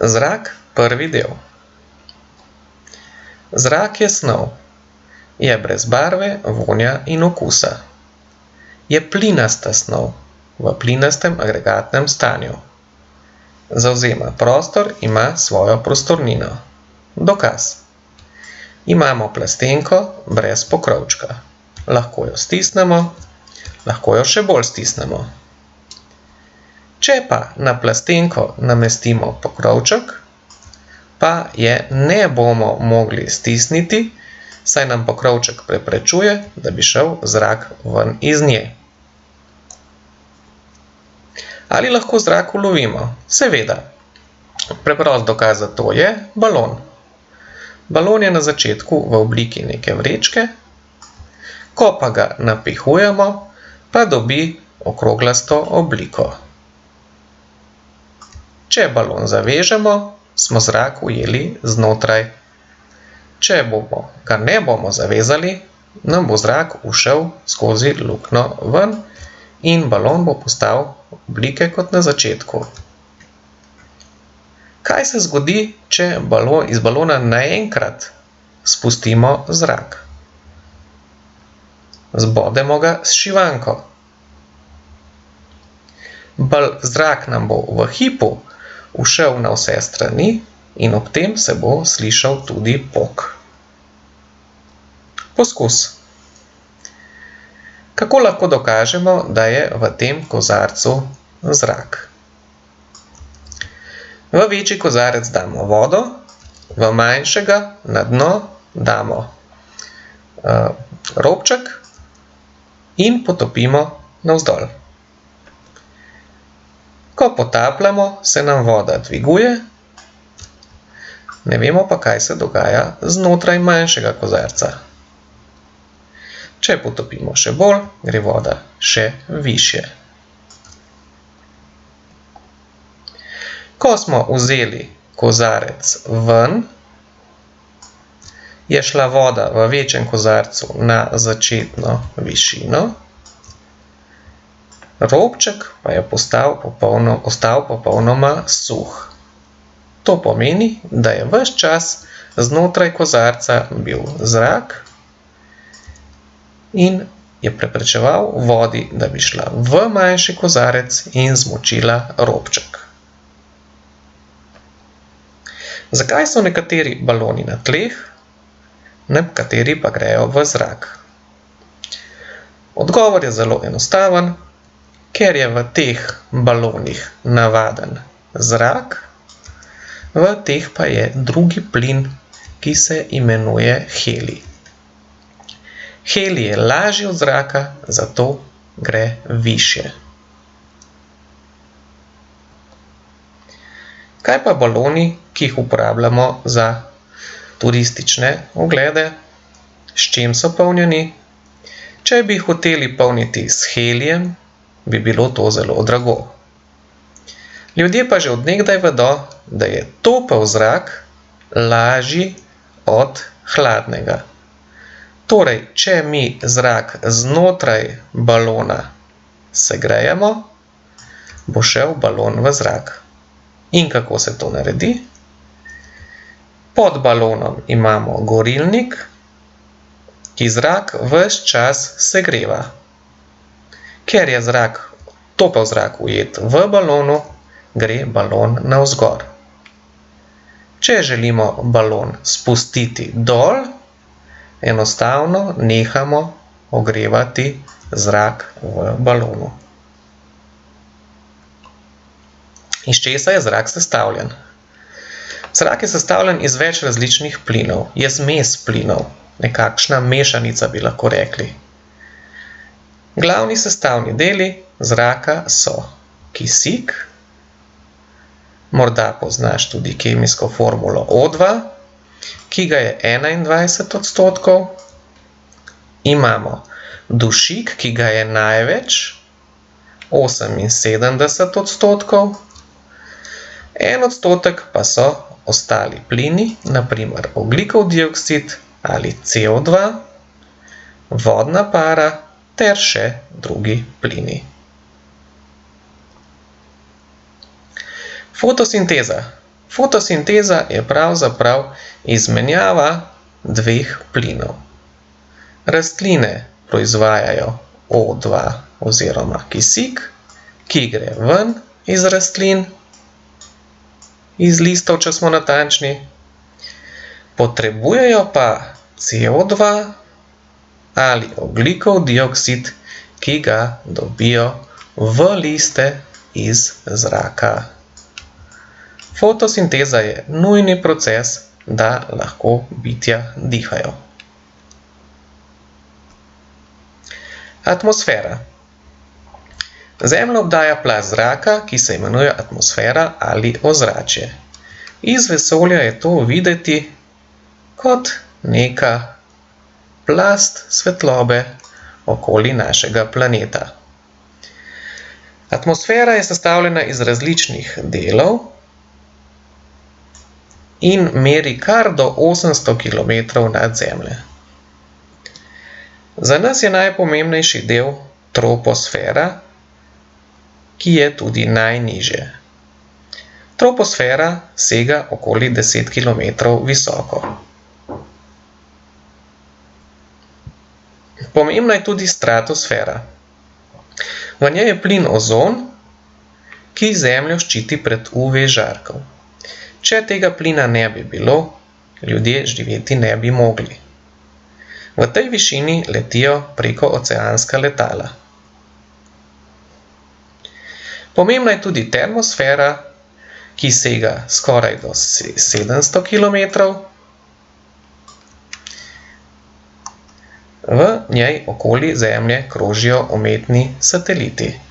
Zrak, prvi del. Zrak je snov. Je brez barve, vonja in okusa. Je plinasta snov v plinastem agregatnem stanju. Zavzema prostor, ima svojo prostornino. Dokaz. Imamo plastenko brez pokrovčka. Lahko jo stisnemo, lahko jo še bolj stisnemo. Če pa na plastenko namestimo pokrovček, pa je ne bomo mogli stisniti, saj nam pokrovček preprečuje, da bi šel zrak ven iz nje. Ali lahko zrak ulovimo? Seveda. Preprost dokaz za to je balon. Balon je na začetku v obliki neke vrečke, ko pa ga napihujemo, pa dobi okroglasto obliko. Če balon zavežemo, smo zrak ujeli znotraj. Če ga ne bomo zavezali, nam bo zrak ušel skozi luknjo ven in balon bo postal oblike kot na začetku. Kaj se zgodi, če iz balona naenkrat spustimo zrak? Zbodemo ga s šivanko. Zrak nam bo v hipu ušel na vse strani in ob tem se bo slišal tudi pok. Poskus. Kako lahko dokažemo, da je v tem kozarcu zrak? V večji kozarec damo vodo, v manjšega na dno damo robček in potopimo navzdol. Ko potapljamo, se nam voda dviguje, ne vemo pa, kaj se dogaja znotraj manjšega kozarca. Če potopimo še bolj, gre voda še višje. Ko smo vzeli kozarec ven, je šla voda v večjem kozarcu na začetno višino, robček pa je ostal popolnoma suh. To pomeni, da je ves čas znotraj kozarca bil zrak in je preprečeval vodi, da bi šla v manjši kozarec in zmočila robček. Zakaj so nekateri baloni na tleh, nekateri pa grejo v zrak? Odgovor je zelo enostaven, ker je v teh balonih navaden zrak, v teh pa je drugi plin, ki se imenuje helij. Helij je lažji od zraka, zato gre višje. Kaj pa baloni, ki jih uporabljamo za turistične oglede? S čim so polnjeni? Če bi jih hoteli polniti s helijem, bi bilo to zelo drago. Ljudje pa že od nekdaj vedo, da je topel zrak lažji od hladnega. Torej, če mi zrak znotraj balona segrejemo, bo šel balon v zrak. In kako se to naredi? Pod balonom imamo gorilnik, ki zrak ves čas segreva. Ker je topel zrak ujet v balonu, gre balon navzgor. Če želimo balon spustiti dol, enostavno nehamo ogrevati zrak v balonu. Iz česa je zrak sestavljen? Zrak je sestavljen iz več različnih plinov. Je zmes plinov, nekakšna mešanica bi lahko rekli. Glavni sestavni deli zraka so kisik, morda poznaš tudi kemijsko formulo O2, ki ga je 21%, imamo dušik, ki ga je največ, 78%, 1% pa so ostali plini, na primer ogljikov dioksid ali CO2, vodna para ter še drugi plini. Fotosinteza. Fotosinteza je pravzaprav izmenjava dveh plinov. Rastline proizvajajo O2 oziroma kisik, ki gre ven iz rastlin, iz listov, če smo natančni, potrebujejo pa CO2 ali ogljikov dioksid, ki ga dobijo v liste iz zraka. Fotosinteza je nujni proces, da lahko bitja dihajo. Atmosfera. Zemljo obdaja plast zraka, ki se imenuje atmosfera ali ozračje. Iz vesolja je to videti kot neka plast svetlobe okoli našega planeta. Atmosfera je sestavljena iz različnih delov in meri kar do 800 kilometrov nad Zemljo. Za nas je najpomembnejši del troposfera, ki je tudi najnižje. Troposfera sega okoli 10 kilometrov visoko. Pomembna je tudi stratosfera. V njej je plin ozon, ki Zemljo ščiti pred UV žarkov. Če tega plina ne bi bilo, ljudje živeti ne bi mogli. V tej višini letijo preko oceanska letala. Pomembna je tudi termosfera, ki sega skoraj do 700 kilometrov. V njej okoli Zemlje krožijo umetni sateliti.